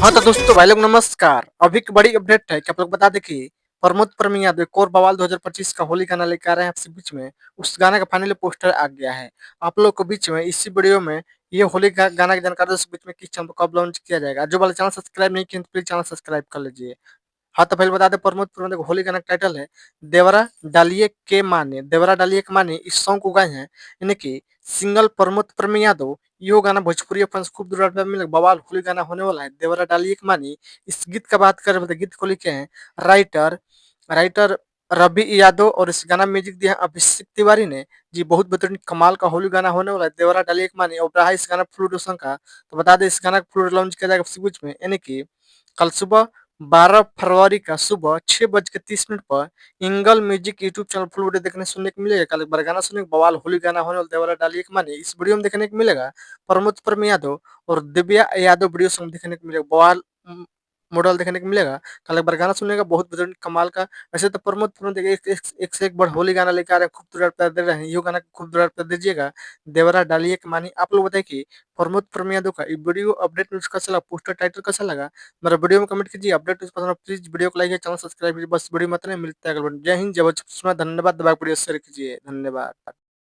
हाँ तो दोस्तों भाई लोग नमस्कार। अभी की बड़ी अपडेट है कि आप लोग बता दें कि प्रमोद प्रेमी यादव एक और बवाल 2025 का होली गाना लेकर आ रहे हैं आपसे बीच में। उस गाने का फाइनली पोस्टर आ गया है आप लोग को बीच में। इसी वीडियो में ये होली का गाना की जानकारी दोस्तों बीच में किस चैनल पर कब लॉन्च किया जाएगा। जो वाले चैनल सब्सक्राइब नहीं किए तो प्लीज चैनल सब्सक्राइब कर लीजिए। हाँ तो पहले बता दें प्रमोद प्रेमी देखो होली गाना का टाइटल है देवरा डालिए के माने। देवरा डालिए के माने इस सॉन्ग को गाए हैं यानी कि सिंगल प्रमोद प्रेमी यादव। यो गाना भोजपुरी फैंस खूब दूर में बवाल होली गाना होने वाला है देवरा डालिए के मानी। इस गीत का बात करें तो गीत को लिखे हैं राइटर राइटर रवि यादव और इस गाना में म्यूजिक दिया है अभिषेक तिवारी ने। जी बहुत बेहतरीन कमाल का होली गाना होने वाला है देवरा डालिए के मानी। और रहा इस गाना फुल सॉन्ग का तो बता दें इस गाना का फुल लॉन्च किया जाएगा इसी बीच में यानी कि कल सुबह 12 फरवरी का सुबह 6:30 पर इंगल music YouTube channel full video देखने सुनने को मिलेगा। कल एक बार गाना सुनने को बवाल होली गाना होने वाला देवरा डालिए के माने इस वीडियो में देखने को मिलेगा प्रमोद प्रेमी यादव और दिव्या यादव वीडियो सॉन्ग देखने को मिलेगा। बवाल मॉडल देखने को मिलेगा। कल एक बार गाना सुनने का बहुत बेहतरीन कमाल का। वैसे तो प्रमोद प्रेमी देखिए एक से एक बड़ होली गाना लेकर आ रहे हैं खूबसूरत प्यार दे रहे हैं। यो गाना खूबसूरत प्यार दीजिएगा देवरा डालिए के मानी। आप लोग बताइए कि प्रमोद प्रेमी यादव का वीडियो अपडेट न्यूज कैसा लगा पोस्टर टाइटल कैसा लगा मेरा वीडियो में कमेंट कीजिए। अपडेट न्यूज पसंद प्लीज वीडियो को लाइक चैनल सब्सक्राइब कीजिए। बस वीडियो में इतना ही, मिलता है अगले वीडियो। जय हिंद जय भारत। धन्यवाद दबा वीडियो शेयर कीजिए। धन्यवाद।